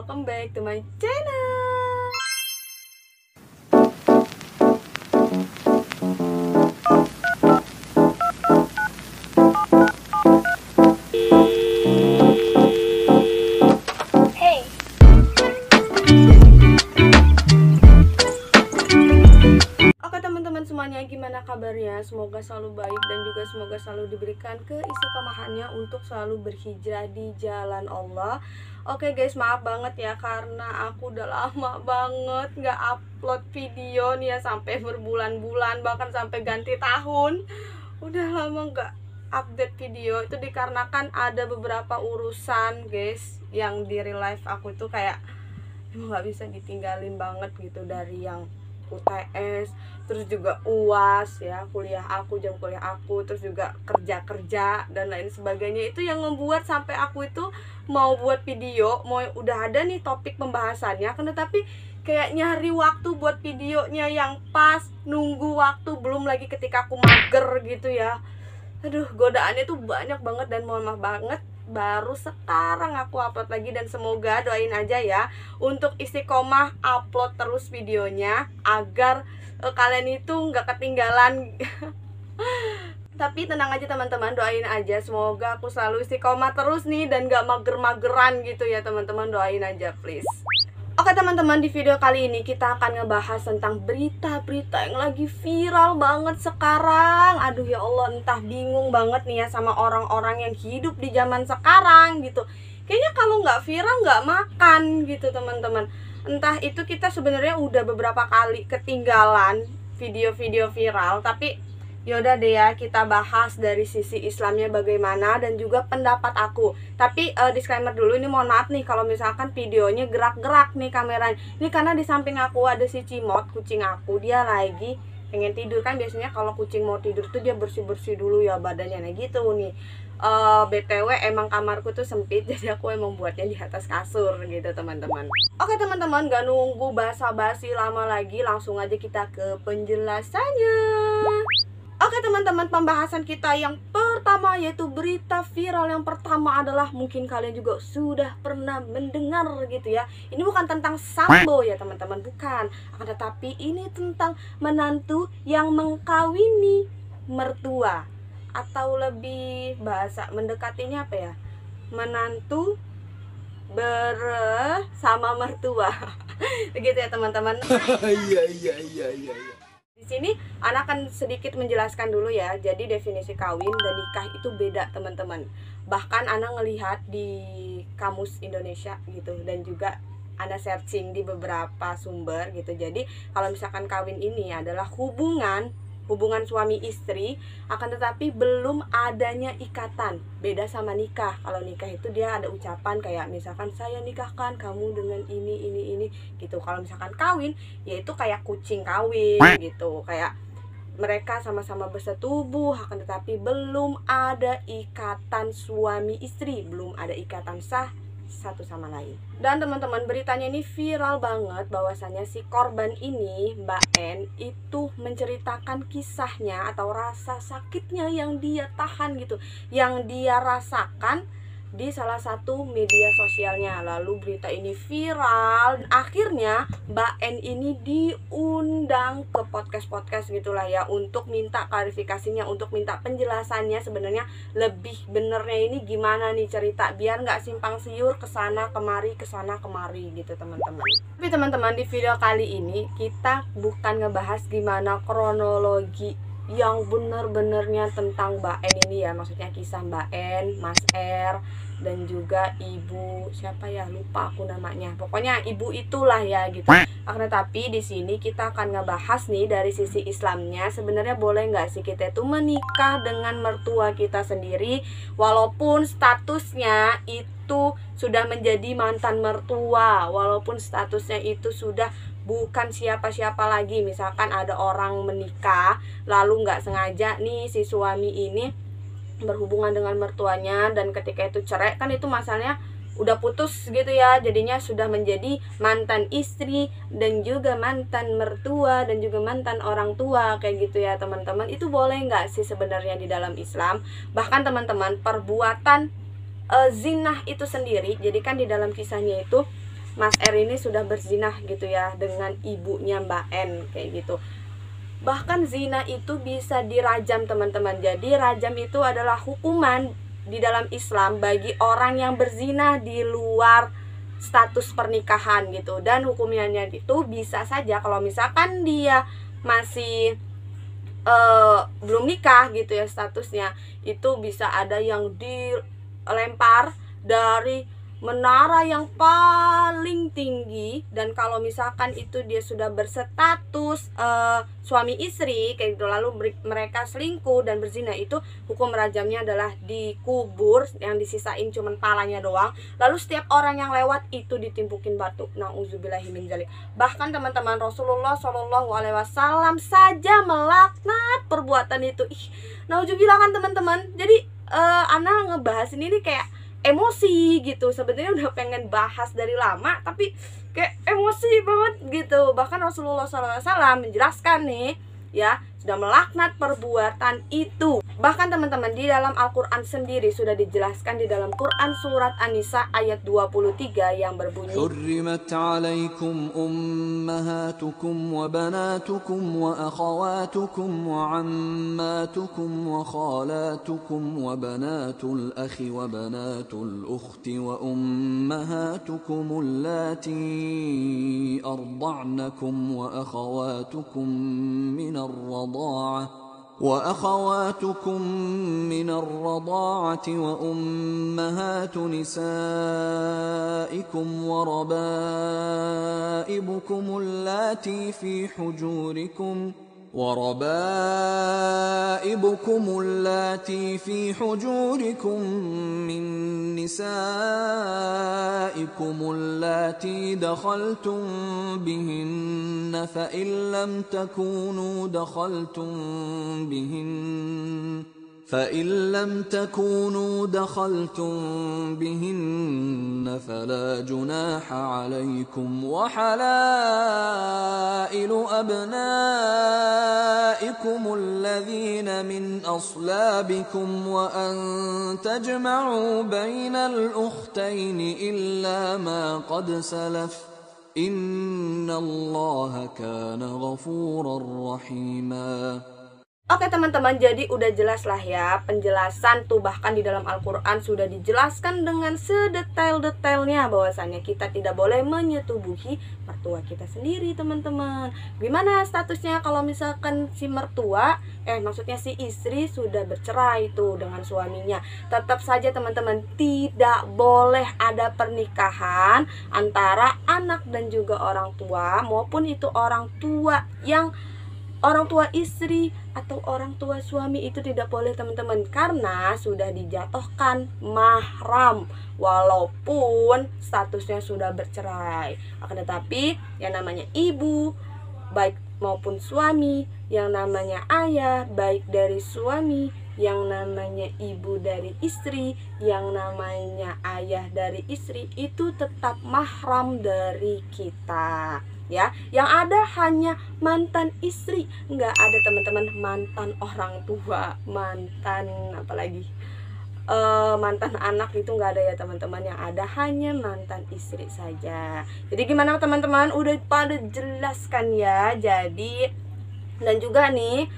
welcome back to my channel. Semuanya gimana kabarnya? Semoga selalu baik dan juga semoga selalu diberikan keistiqomahannya untuk selalu berhijrah di jalan Allah. Oke guys, maaf banget ya karena aku udah lama banget nggak upload video nih ya, sampai berbulan-bulan bahkan sampai ganti tahun. Udah lama nggak update video, itu dikarenakan ada beberapa urusan guys yang di real life aku tuh kayak emang nggak bisa ditinggalin banget gitu, dari yang UTS, terus juga UAS ya, jam kuliah aku, terus juga kerja dan lain sebagainya. Itu yang membuat sampai aku itu mau buat video, mau udah ada nih topik pembahasannya, kan tetapi kayak nyari waktu buat videonya yang pas, nunggu waktu, belum lagi ketika aku mager gitu ya. Aduh, godaannya tuh banyak banget dan mohon maaf banget baru sekarang aku upload lagi, dan semoga doain aja ya untuk istiqomah upload terus videonya agar kalian itu nggak ketinggalan. Tapi tenang aja teman-teman, doain aja semoga aku selalu istiqomah terus nih dan nggak mager-mageran gitu ya teman-teman, doain aja please. Oke teman-teman, di video kali ini kita akan ngebahas tentang berita-berita yang lagi viral banget sekarang. Aduh ya Allah, entah bingung banget nih ya sama orang-orang yang hidup di zaman sekarang gitu. Kayaknya kalau nggak viral nggak makan gitu teman-teman. Entah itu kita sebenarnya udah beberapa kali ketinggalan video-video viral, tapi yaudah deh ya, kita bahas dari sisi Islamnya bagaimana dan juga pendapat aku. Tapi disclaimer dulu, ini mohon maaf nih kalau misalkan videonya gerak-gerak nih kameranya. Ini karena di samping aku ada si Cimot, kucing aku, dia lagi pengen tidur. Kan biasanya kalau kucing mau tidur tuh dia bersih-bersih dulu ya badannya, nah gitu nih. BTW emang kamarku tuh sempit, jadi aku emang buatnya di atas kasur gitu teman-teman. Oke teman-teman, gak nunggu basa-basi lama lagi, langsung aja kita ke penjelasannya. Oke teman-teman, pembahasan kita yang pertama yaitu berita viral yang pertama adalah, mungkin kalian juga sudah pernah mendengar gitu ya. Ini bukan tentang Sambo ya teman-teman, bukan. Akan tetapi ini tentang menantu yang mengkawini mertua, atau lebih bahasa mendekatinya apa ya, menantu bersama mertua. Begitu ya teman-teman. Iya. Di sini Ana akan sedikit menjelaskan dulu ya. Jadi definisi kawin dan nikah itu beda teman-teman. Bahkan Ana ngelihat di Kamus Indonesia gitu, dan juga Ana searching di beberapa sumber gitu. Jadi kalau misalkan kawin ini adalah hubungan suami istri, akan tetapi belum adanya ikatan. Beda sama nikah. Kalau nikah itu dia ada ucapan kayak misalkan saya nikahkan kamu dengan ini gitu. Kalau misalkan kawin, yaitu kayak kucing kawin gitu, kayak mereka sama-sama bersetubuh, akan tetapi belum ada ikatan suami istri, belum ada ikatan sah satu sama lain. Dan teman-teman, beritanya ini viral banget bahwasannya si korban ini, Mbak N, itu menceritakan kisahnya atau rasa sakitnya yang dia tahan gitu, yang dia rasakan di salah satu media sosialnya. Lalu berita ini viral, akhirnya Mbak N ini diundang ke podcast gitulah ya, untuk minta klarifikasinya, untuk minta penjelasannya sebenarnya lebih benernya ini gimana nih cerita, biar nggak simpang siur kesana kemari gitu teman-teman. Tapi teman-teman, di video kali ini kita bukan ngebahas gimana kronologi yang bener-benernya tentang Mbak N ini ya, maksudnya kisah Mbak N, Mas R, dan juga ibu siapa ya, lupa aku namanya, pokoknya ibu itulah ya gitu. Akan tetapi di sini kita akan ngebahas nih dari sisi Islamnya, sebenarnya boleh nggak sih kita itu menikah dengan mertua kita sendiri walaupun statusnya itu sudah menjadi mantan mertua, walaupun statusnya itu sudah bukan siapa-siapa lagi. Misalkan ada orang menikah lalu nggak sengaja nih si suami ini berhubungan dengan mertuanya, dan ketika itu cerai, kan itu masalahnya udah putus gitu ya, jadinya sudah menjadi mantan istri dan juga mantan mertua dan juga mantan orang tua kayak gitu ya teman-teman. Itu boleh nggak sih sebenarnya di dalam Islam? Bahkan teman-teman, perbuatan zinah itu sendiri, jadi kan di dalam kisahnya itu Mas R ini sudah berzinah gitu ya dengan ibunya Mbak N kayak gitu. Bahkan zina itu bisa dirajam teman-teman. Jadi rajam itu adalah hukuman di dalam Islam bagi orang yang berzina di luar status pernikahan gitu. Dan hukumnya itu bisa saja kalau misalkan dia masih belum nikah gitu ya statusnya, itu bisa ada yang dilempar dari menara yang paling tinggi. Dan kalau misalkan itu dia sudah berstatus suami istri kayak gitu, lalu mereka selingkuh dan berzina, itu hukum rajamnya adalah dikubur, yang disisain cuman palanya doang. Lalu setiap orang yang lewat itu ditimpukin batu. Nauzubillahi min dzalik. Bahkan teman-teman, Rasulullah SAW saja melaknat perbuatan itu. Nauzubillah kan teman-teman. Jadi Ana ngebahas ini kayak emosi gitu. Sebenarnya udah pengen bahas dari lama tapi kayak emosi banget gitu. Bahkan Rasulullah SAW menjelaskan nih ya, sudah melaknat perbuatan itu. Bahkan teman-teman, di dalam Al-Quran sendiri sudah dijelaskan di dalam Quran surat An-Nisa ayat 23 yang berbunyi, حرمت عليكم أمهاتكم وبناتكم وأخواتكم وعماتكم وخالاتكم وبنات الأخ وبنات الأخت وأمهاتكم اللاتي أرضعنكم وأخواتكم من الرضاعة وأمهات نسائكم وربائبكم اللاتي في حجوركم من نسائكم اللاتي دخلتم بهن فإن لم تكونوا دخلتم بهن فلا جناح عليكم وحلائل أبنائكم الذين من أصلابكم وأن تجمعوا بين الأختين إلا ما قد سلف إن الله كان غفورا رحيما. Oke teman-teman, jadi udah jelas lah ya penjelasan tuh. Bahkan di dalam Al-Quran sudah dijelaskan dengan sedetail-detailnya bahwasannya kita tidak boleh menyetubuhi mertua kita sendiri teman-teman. Gimana statusnya kalau misalkan si mertua, maksudnya si istri sudah bercerai tuh dengan suaminya? Tetap saja teman-teman, tidak boleh ada pernikahan antara anak dan juga orang tua, maupun itu orang tua istri atau orang tua suami, itu tidak boleh teman-teman, karena sudah dijatuhkan mahram walaupun statusnya sudah bercerai. Akan tetapi yang namanya ibu baik maupun suami, yang namanya ayah baik dari suami, yang namanya ibu dari istri, yang namanya ayah dari istri, itu tetap mahram dari kita ya. Yang ada hanya mantan istri, nggak ada teman-teman mantan orang tua, mantan apalagi mantan anak, itu nggak ada ya teman-teman. Yang ada hanya mantan istri saja. Jadi gimana teman-teman, udah pada jelaskan ya. Jadi dan juga nih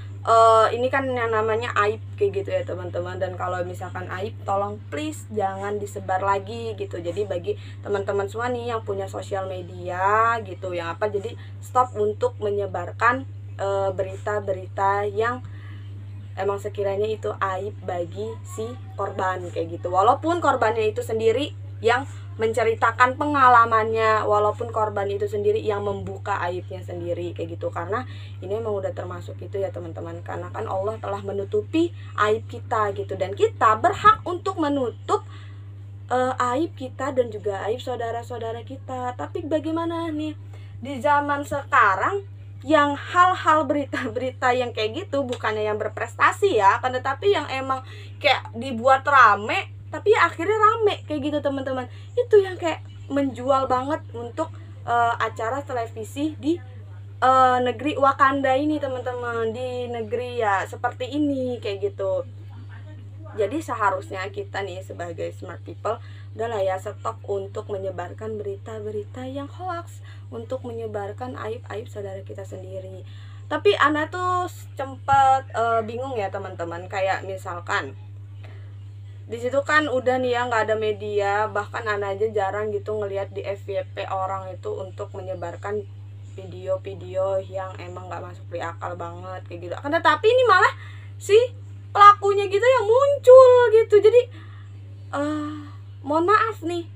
ini kan yang namanya aib kayak gitu ya teman-teman. Dan kalau misalkan aib, tolong please jangan disebar lagi gitu. Jadi bagi teman-teman semua nih yang punya sosial media gitu, yang apa, jadi stop untuk menyebarkan berita-berita yang emang sekiranya itu aib bagi si korban kayak gitu. Walaupun korbannya itu sendiri yang menceritakan pengalamannya, walaupun korban itu sendiri yang membuka aibnya sendiri kayak gitu. Karena ini emang udah termasuk itu ya teman-teman, karena kan Allah telah menutupi aib kita gitu, dan kita berhak untuk menutup aib kita dan juga aib saudara-saudara kita. Tapi bagaimana nih di zaman sekarang yang hal-hal berita-berita yang kayak gitu, bukannya yang berprestasi ya, kan, tetapi yang emang kayak dibuat rame tapi akhirnya rame kayak gitu teman-teman. Itu yang kayak menjual banget untuk acara televisi di negeri Wakanda ini teman-teman, di negeri ya seperti ini kayak gitu. Jadi seharusnya kita nih sebagai smart people udahlah ya, stop untuk menyebarkan berita-berita yang hoax, untuk menyebarkan aib-aib saudara kita sendiri. Tapi Ana tuh sempat bingung ya teman-teman, kayak misalkan di situ kan udah nih ya nggak ada media, bahkan Ana aja jarang gitu ngelihat di FYP orang itu untuk menyebarkan video-video yang emang nggak masuk di akal banget kayak gitu. Akan tetapi ini malah si pelakunya gitu yang muncul gitu. Jadi mohon maaf nih,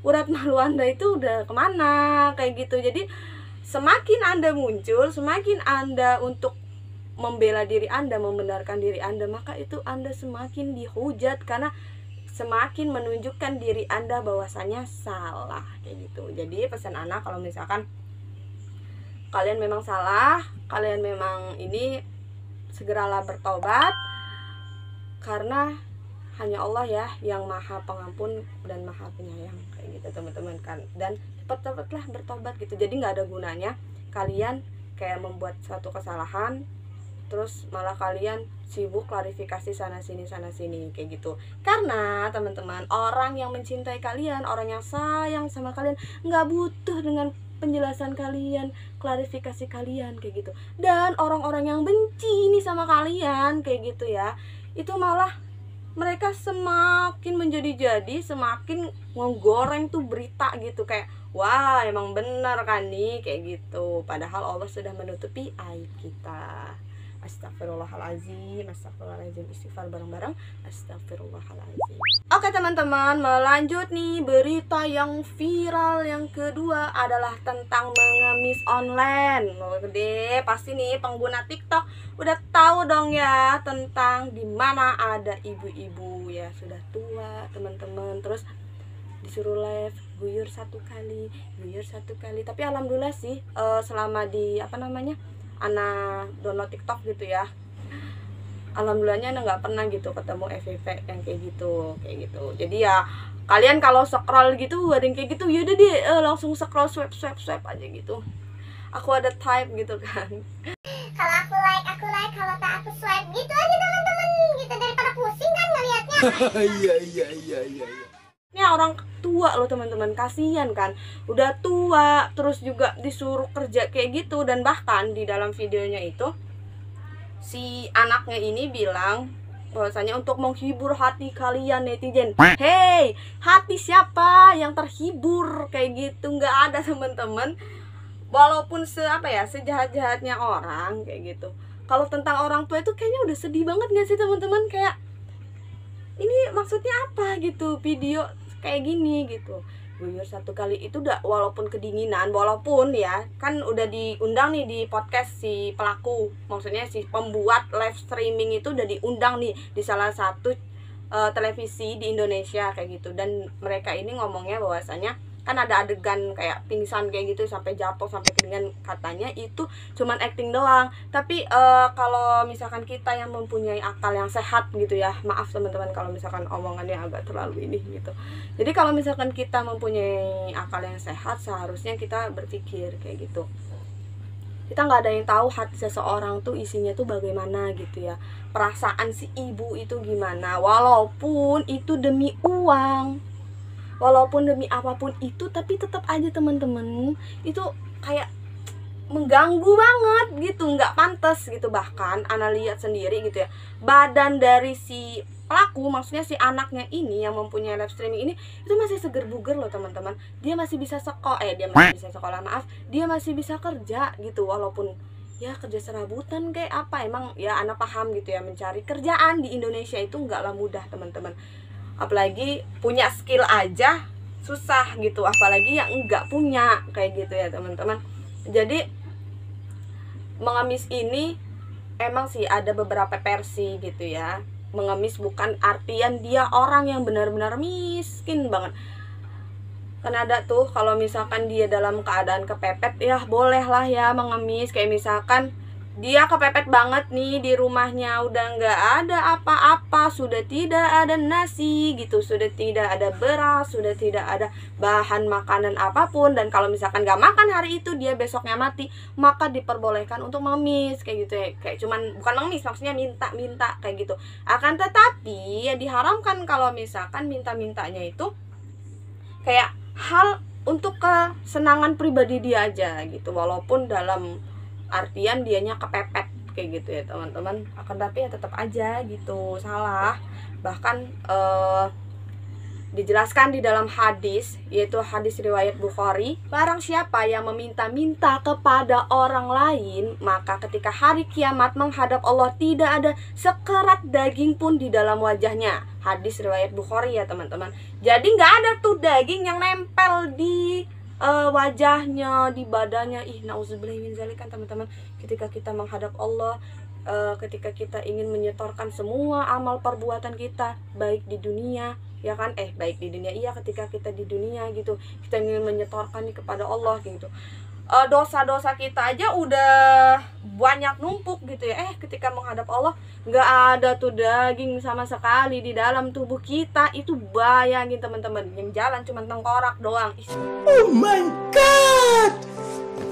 urat malu Anda itu udah kemana kayak gitu. Jadi semakin Anda muncul, semakin Anda untuk membela diri Anda, membenarkan diri Anda, maka itu Anda semakin dihujat karena semakin menunjukkan diri Anda bahwasanya salah kayak gitu. Jadi pesan Ana, kalau misalkan kalian memang salah, kalian memang ini, segeralah bertobat, karena hanya Allah ya yang maha pengampun dan maha penyayang kayak gitu teman-teman kan. Dan cepet-cepetlah bertobat gitu. Jadi nggak ada gunanya kalian kayak membuat satu kesalahan terus malah kalian sibuk klarifikasi sana sini kayak gitu. Karena teman-teman, orang yang mencintai kalian, orang yang sayang sama kalian nggak butuh dengan penjelasan kalian, klarifikasi kalian kayak gitu. Dan orang-orang yang benci nih sama kalian kayak gitu ya, itu malah mereka semakin menjadi-jadi, semakin menggoreng tuh berita gitu, kayak wah emang benar kan nih kayak gitu. Padahal Allah sudah menutupi aib kita. Astagfirullahaladzim, astagfirullahaladzim, istighfar bareng-bareng, astagfirullahaladzim. Oke teman-teman, melanjut nih, berita yang viral yang kedua adalah tentang mengemis online. Gede, pasti nih pengguna TikTok udah tahu dong ya tentang dimana ada ibu-ibu ya sudah tua teman-teman, terus disuruh live guyur satu kali. Tapi alhamdulillah sih selama di Ana download TikTok gitu ya, alhamdulillahnya Ana nggak pernah gitu ketemu FYP yang kayak gitu. Jadi ya kalian kalau scroll gitu ada yang kayak gitu, yaudah deh langsung scroll swipe aja gitu. Aku ada type gitu kan. Kalau aku like, kalau tak aku swipe gitu aja teman-teman, gitu daripada pusing kan ngelihatnya. Iya. Ini orang tua loh teman-teman, kasihan kan, udah tua terus juga disuruh kerja kayak gitu. Dan bahkan di dalam videonya itu si anaknya ini bilang bahwasanya untuk menghibur hati kalian netizen. Hey, hati siapa yang terhibur kayak gitu? Nggak ada teman-teman. Walaupun sejahat-jahatnya orang kayak gitu, kalau tentang orang tua itu kayaknya udah sedih banget nggak sih teman-teman? Kayak ini maksudnya apa gitu video kayak gini gitu. Guyur satu kali itu udah, walaupun kedinginan, walaupun ya kan udah diundang nih di podcast si pelaku, maksudnya si pembuat live streaming itu udah diundang nih di salah satu televisi di Indonesia kayak gitu. Dan mereka ini ngomongnya bahwasanya kan ada adegan kayak pingsan kayak gitu sampai jatuh sampai kedinginan, katanya itu cuman acting doang. Tapi kalau misalkan kita yang mempunyai akal yang sehat gitu ya, maaf teman-teman kalau misalkan omongannya agak terlalu ini gitu. Jadi kalau misalkan kita mempunyai akal yang sehat, seharusnya kita berpikir kayak gitu. Kita nggak ada yang tahu hati seseorang tuh isinya tuh bagaimana gitu ya, perasaan si ibu itu gimana, walaupun itu demi uang, walaupun demi apapun itu, tapi tetap aja teman-teman itu kayak mengganggu banget gitu, nggak pantas gitu. Bahkan Ana lihat sendiri gitu ya, badan dari si pelaku, maksudnya si anaknya ini yang mempunyai live streaming ini, itu masih seger buger loh teman-teman. Dia masih bisa dia masih bisa kerja gitu, walaupun ya kerja serabutan kayak apa. Emang ya Ana paham gitu ya, mencari kerjaan di Indonesia itu nggaklah mudah teman-teman. Apalagi punya skill aja susah gitu, apalagi yang enggak punya kayak gitu ya teman-teman. Jadi mengemis ini emang sih ada beberapa versi gitu ya. Mengemis bukan artian dia orang yang benar-benar miskin banget. Kan ada tuh kalau misalkan dia dalam keadaan kepepet, ya bolehlah ya mengemis. Kayak misalkan dia kepepet banget nih di rumahnya, udah nggak ada apa-apa, sudah tidak ada nasi gitu, sudah tidak ada beras, sudah tidak ada bahan makanan apapun. Dan kalau misalkan nggak makan hari itu, dia besoknya mati, maka diperbolehkan untuk mengemis kayak gitu ya. Kayak cuman bukan mengemis, maksudnya minta kayak gitu. Akan tetapi ya diharamkan kalau misalkan minta-mintanya itu kayak hal untuk kesenangan pribadi dia aja gitu, walaupun dalam artian dianya kepepet kayak gitu ya teman-teman. Akan tapi ya tetap aja gitu salah. Bahkan dijelaskan di dalam hadis, yaitu hadis riwayat Bukhari, barang siapa yang meminta-minta kepada orang lain, maka ketika hari kiamat menghadap Allah tidak ada sekerat daging pun di dalam wajahnya. Hadis riwayat Bukhari ya teman-teman. Jadi nggak ada tuh daging yang nempel di wajahnya, di badannya. Nauzubillah min dzalik kan teman-teman. Ketika kita menghadap Allah, ketika kita ingin menyetorkan semua amal perbuatan kita, baik di dunia ya kan, baik di dunia, iya ketika kita di dunia gitu, kita ingin menyetorkan kepada Allah gitu, dosa-dosa kita aja udah banyak numpuk gitu ya, ketika menghadap Allah nggak ada tuh daging sama sekali di dalam tubuh kita. Itu bayangin teman-teman, yang jalan cuma tengkorak doang. Oh my god.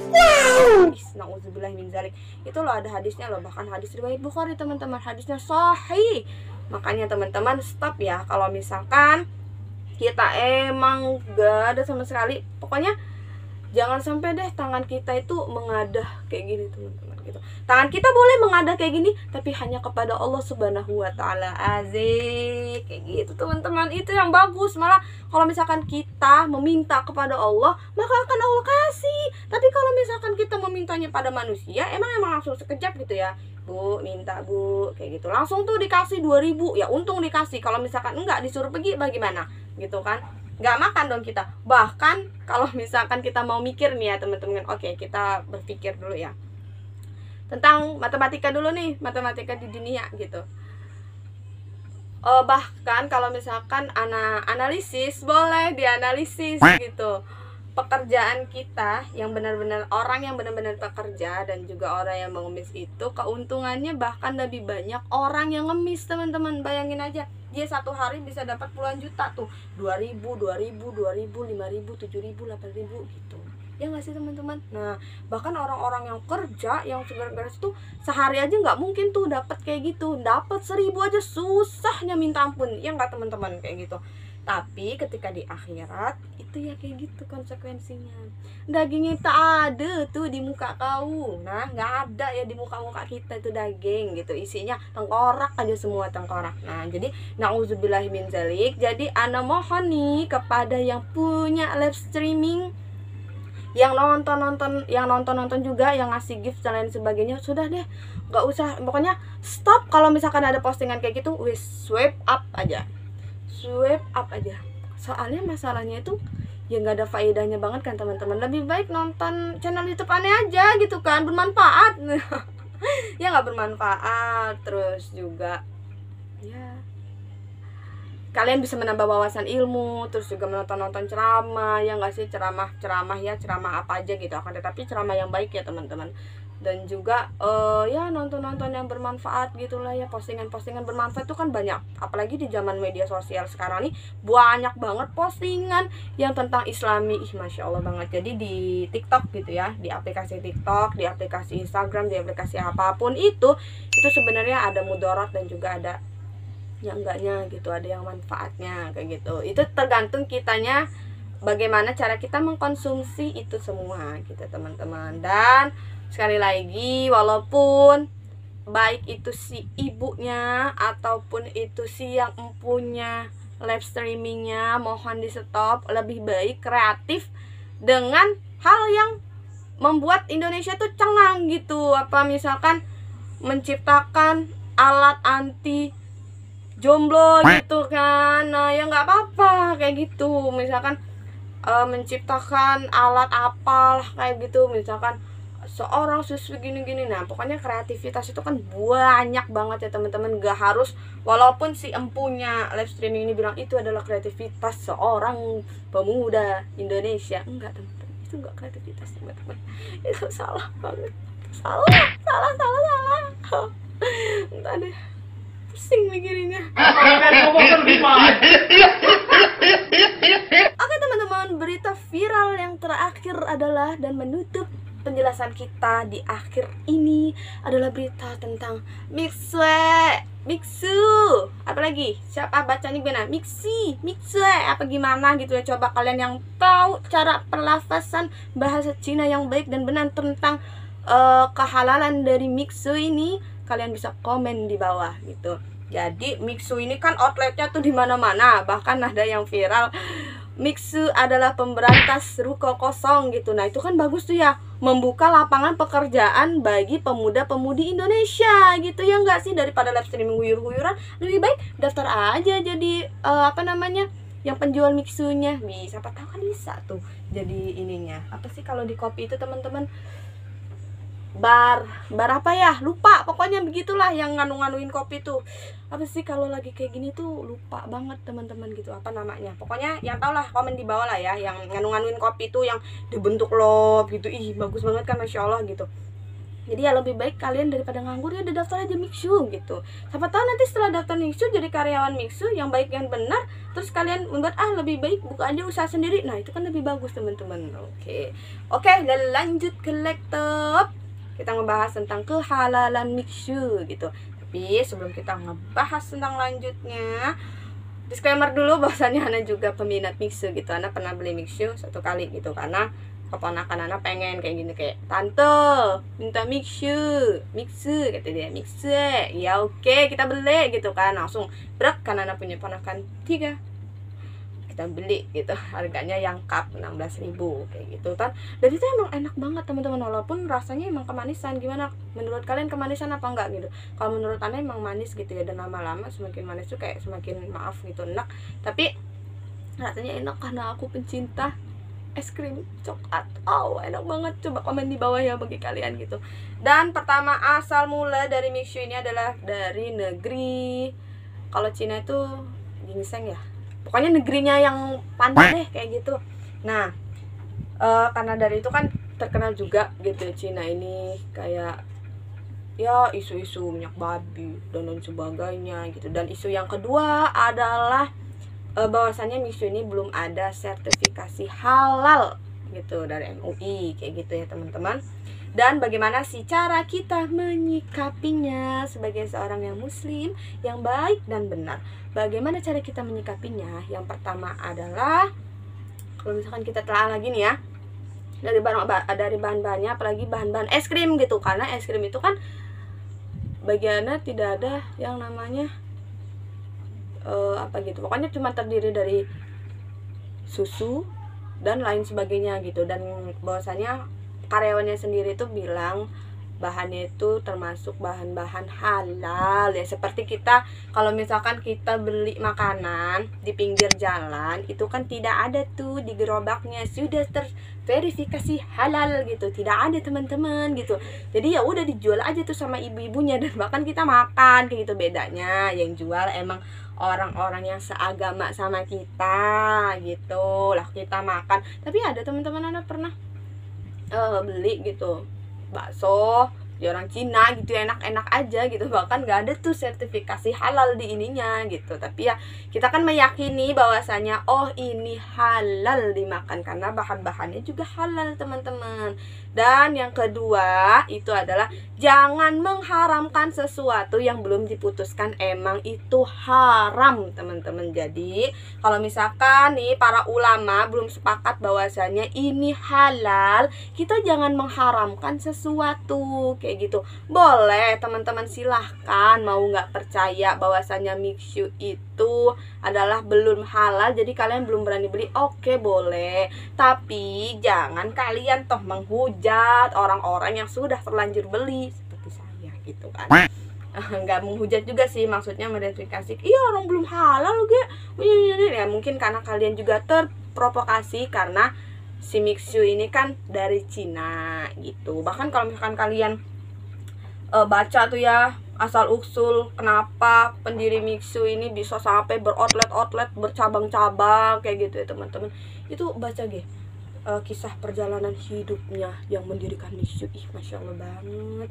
Wow. Nauzubillah min dzalik. Itu loh ada hadisnya loh, bahkan hadis riwayat Bukhari teman-teman, hadisnya sahih. Makanya teman-teman stop ya kalau misalkan kita emang gak ada sama sekali. Pokoknya jangan sampai deh tangan kita itu mengadah kayak gini teman-teman gitu. Tangan kita boleh mengadah kayak gini, tapi hanya kepada Allah Subhanahu wa taala. Azik kayak gitu teman-teman. Itu yang bagus. Malah kalau misalkan kita meminta kepada Allah, maka akan Allah kasih. Tapi kalau misalkan kita memintanya pada manusia, emang langsung sekejap gitu ya, Bu, minta Bu, kayak gitu, langsung tuh dikasih 2000. Ya untung dikasih. Kalau misalkan enggak, disuruh pergi bagaimana gitu kan, nggak makan dong kita. Bahkan kalau misalkan kita mau mikir nih ya teman-teman, oke, kita berpikir dulu ya tentang matematika dulu nih, matematika di dunia gitu. Bahkan kalau misalkan analisis, boleh dianalisis gitu, pekerjaan kita yang benar-benar orang yang benar-benar bekerja dan juga orang yang mengemis itu keuntungannya bahkan lebih banyak orang yang ngemis teman-teman. Bayangin aja, dia satu hari bisa dapat puluhan juta tuh, 2000, 5000, 7000, 8000 gitu ya nggak sih teman-teman. Nah bahkan orang-orang yang kerja yang segar-garis tuh sehari aja nggak mungkin tuh dapat kayak gitu, dapat 1000 aja susahnya minta ampun ya nggak teman-teman kayak gitu. Tapi ketika di akhirat itu ya kayak gitu konsekuensinya, dagingnya tak ada tuh di muka kau. Nah nggak ada ya di muka-muka kita itu daging gitu, isinya tengkorak aja semua, tengkorak. Nah jadi nauzubillah min dzalik. Jadi ana mohon nih kepada yang punya live streaming, yang nonton juga, yang ngasih gift dan lain sebagainya, sudah deh nggak usah, pokoknya stop. Kalau misalkan ada postingan kayak gitu, wis swipe up aja. Soalnya masalahnya itu ya nggak ada faedahnya banget kan teman-teman. Lebih baik nonton channel YouTube aneh aja gitu kan, bermanfaat. Ya nggak bermanfaat, terus juga ya kalian bisa menambah wawasan ilmu, terus juga menonton ceramah ya nggak sih, ceramah apa aja gitu. Akan tetapi ceramah yang baik ya teman-teman. Dan juga ya nonton yang bermanfaat gitulah ya, postingan bermanfaat itu kan banyak, apalagi di zaman media sosial sekarang nih banyak banget postingan yang tentang Islami. Masya Allah banget. Jadi di TikTok gitu ya, di aplikasi TikTok, di aplikasi Instagram, di aplikasi apapun itu sebenarnya ada mudarat dan juga ada yang enggaknya gitu, ada yang manfaatnya kayak gitu. Itu tergantung kitanya bagaimana cara kita mengkonsumsi itu semua gitu teman-teman. Dan sekali lagi, walaupun baik itu si ibunya ataupun itu si yang empunya live streamingnya, mohon di stop. Lebih baik kreatif dengan hal yang membuat Indonesia tuh cengang gitu. Apa misalkan menciptakan alat anti jomblo gitu kan. Nah ya nggak apa-apa kayak gitu. Misalkan menciptakan alat apalah kayak gitu, misalkan seorang siswi gini-gini. Nah pokoknya kreativitas itu kan banyak banget ya teman-teman. Gak harus, walaupun si empunya live streaming ini bilang itu adalah kreativitas seorang pemuda Indonesia, enggak teman-teman, itu nggak kreativitas teman-teman, itu salah banget, salah. Entah deh, pusing mikirinnya. Oke teman-teman, berita viral yang terakhir adalah, dan menutup penjelasan kita di akhir ini, adalah berita tentang Mixu. Apalagi siapa bacanya benar? Mixi, apa gimana gitu ya. Coba kalian yang tahu cara perlafasan bahasa Cina yang baik dan benar tentang kehalalan dari Mixu ini, kalian bisa komen di bawah gitu. Jadi Mixu ini kan outletnya tuh di mana-mana, bahkan ada yang viral Mixu adalah pemberantas ruko kosong gitu. Nah itu kan bagus tuh ya, membuka lapangan pekerjaan bagi pemuda-pemudi Indonesia gitu ya nggak sih. Daripada live streaming huyur-huyuran, lebih baik daftar aja jadi yang penjual Mixunya. Siapa tahu kan bisa tuh jadi ininya. Apa sih kalau di kopi itu teman-teman, bar apa ya, lupa, pokoknya begitulah yang nganu-nganuin kopi tuh. Apa sih kalau lagi kayak gini tuh, lupa banget teman-teman gitu, apa namanya. Pokoknya yang tau lah, komen di bawah lah ya, yang nganu-nganuin kopi tuh yang dibentuk lob gitu. Ih bagus banget kan, Masya Allah gitu. Jadi ya lebih baik kalian daripada nganggur ya udah daftar aja Mixu gitu. Siapa tahu nanti setelah daftar Mixu jadi karyawan Mixu yang baik yang benar, terus kalian membuat lebih baik buka aja usaha sendiri. Nah itu kan lebih bagus teman-teman. Oke, dan lanjut ke laptop. Kita ngebahas tentang kehalalan Mixu gitu. Tapi sebelum kita ngebahas tentang lanjutnya, disclaimer dulu bahwasannya Ana juga peminat Mixu gitu. Ana pernah beli Mixu 1 kali gitu, karena keponakan Ana pengen kayak gini, kayak tante minta Mixu kata dia, Mixu ya oke kita beli gitu kan, langsung brek, kan Ana punya ponakan 3, kita beli gitu, harganya yang cup 16.000 kayak gitu kan. Dan itu emang enak banget teman-teman, walaupun rasanya emang kemanisan. Gimana menurut kalian, kemanisan apa enggak gitu? Kalau menurut Ana emang manis gitu ya, dan lama-lama semakin manis tuh kayak semakin maaf gitu, enak. Tapi rasanya enak karena aku pencinta es krim coklat. Enak banget. Coba komen di bawah ya bagi kalian gitu. Dan pertama asal mula dari Mixu ini adalah dari negeri, kalau Cina itu ginseng ya, pokoknya negerinya yang pandai deh kayak gitu. Nah karena dari itu kan terkenal juga gitu Cina ini, kayak ya isu-isu minyak babi dan lain sebagainya gitu. Dan isu yang kedua adalah bahwasannya Mixu ini belum ada sertifikasi halal gitu dari MUI kayak gitu ya teman-teman. Dan bagaimana sih cara kita menyikapinya sebagai seorang yang muslim yang baik dan benar? Bagaimana cara kita menyikapinya? Yang pertama adalah, kalau misalkan kita telah lagi nih ya, dari bahan-bahannya, apalagi bahan-bahan es krim gitu, karena es krim itu kan bagiannya tidak ada yang namanya pokoknya cuma terdiri dari susu dan lain sebagainya gitu. Dan bahwasanya karyawannya sendiri tuh bilang bahannya itu termasuk bahan-bahan halal ya. Seperti kita kalau misalkan kita beli makanan di pinggir jalan, itu kan tidak ada tuh di gerobaknya sudah terverifikasi halal gitu, tidak ada teman-teman gitu. Jadi ya udah dijual aja tuh sama ibu-ibunya, dan bahkan kita makan kayak gitu. Bedanya yang jual emang orang-orang yang seagama sama kita gitu lah, kita makan. Tapi ada teman-teman Anda pernah beli gitu bakso di orang Cina gitu, enak-enak aja gitu, bahkan gak ada tuh sertifikasi halal di ininya gitu. Tapi ya kita kan meyakini bahwasanya ini halal dimakan karena bahan-bahannya juga halal teman-teman. Dan yang kedua itu adalah jangan mengharamkan sesuatu yang belum diputuskan emang itu haram teman-teman. Jadi kalau misalkan nih para ulama belum sepakat bahwasanya ini halal, kita jangan mengharamkan sesuatu kayak gitu. Boleh teman-teman, silahkan mau nggak percaya bahwasanya Mixu itu adalah belum halal, jadi kalian belum berani beli, oke boleh. Tapi jangan kalian toh menghujat orang-orang yang sudah terlanjur beli seperti saya gitu kan. Nggak menghujat juga sih, maksudnya verifikasi, iya orang belum halal juga ya. Mungkin karena kalian juga terprovokasi karena si Mixu ini kan dari Cina gitu. Bahkan kalau misalkan kalian baca tuh ya asal usul kenapa pendiri Mixu ini bisa sampai beroutlet bercabang-cabang kayak gitu ya teman-teman, itu baca kisah perjalanan hidupnya yang mendirikan Mixu. Ih, masya Allah banget.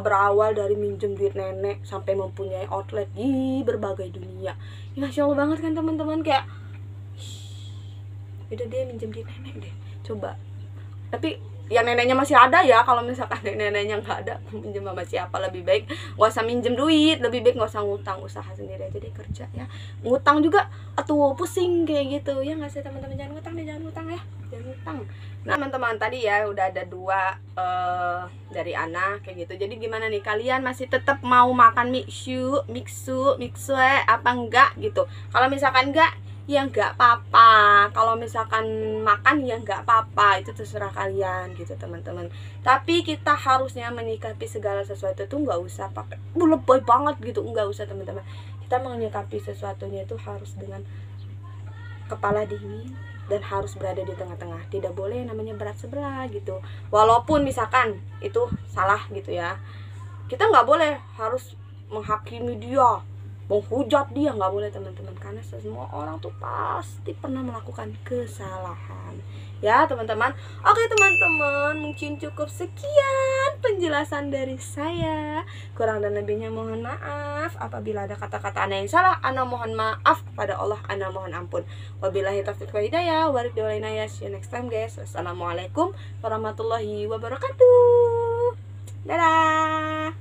Berawal dari minjem duit nenek sampai mempunyai outlet di berbagai dunia. Ih, masya Allah banget kan teman-teman, kayak udah deh minjem duit nenek deh, coba. Tapi ya neneknya masih ada ya, kalau misalkan neneknya nggak ada, minjem sama siapa, lebih baik nggak usah minjem duit, lebih baik nggak usah ngutang, usaha sendiri aja deh, kerja ya. Ngutang juga atuh pusing kayak gitu ya nggak sih teman-teman. Jangan ngutang deh, jangan ngutang ya, jangan ngutang. Nah teman-teman, tadi ya udah ada 2 dari Ana kayak gitu. Jadi gimana nih, kalian masih tetap mau makan mixu apa enggak gitu? Kalau misalkan enggak ya nggak apa-apa, kalau misalkan makan ya nggak apa-apa, itu terserah kalian gitu teman-teman. Tapi kita harusnya menyikapi segala sesuatu tuh nggak usah pakai lebay banget gitu, nggak usah teman-teman. Kita menyikapi sesuatunya itu harus dengan kepala dingin dan harus berada di tengah-tengah, tidak boleh namanya berat sebelah gitu. Walaupun misalkan itu salah gitu ya, kita nggak boleh harus menghakimi dia, menghujat dia, nggak boleh teman-teman, karena semua orang tuh pasti pernah melakukan kesalahan ya teman-teman. Oke teman-teman, mungkin cukup sekian penjelasan dari saya. Kurang dan lebihnya mohon maaf. Apabila ada kata-kata Ana yang salah, Ana mohon maaf kepada Allah, Ana mohon ampun. Wabillahi taufiq wal hidayah. Warid walaina ya. See you next time guys. Wassalamualaikum warahmatullahi wabarakatuh. Dadah.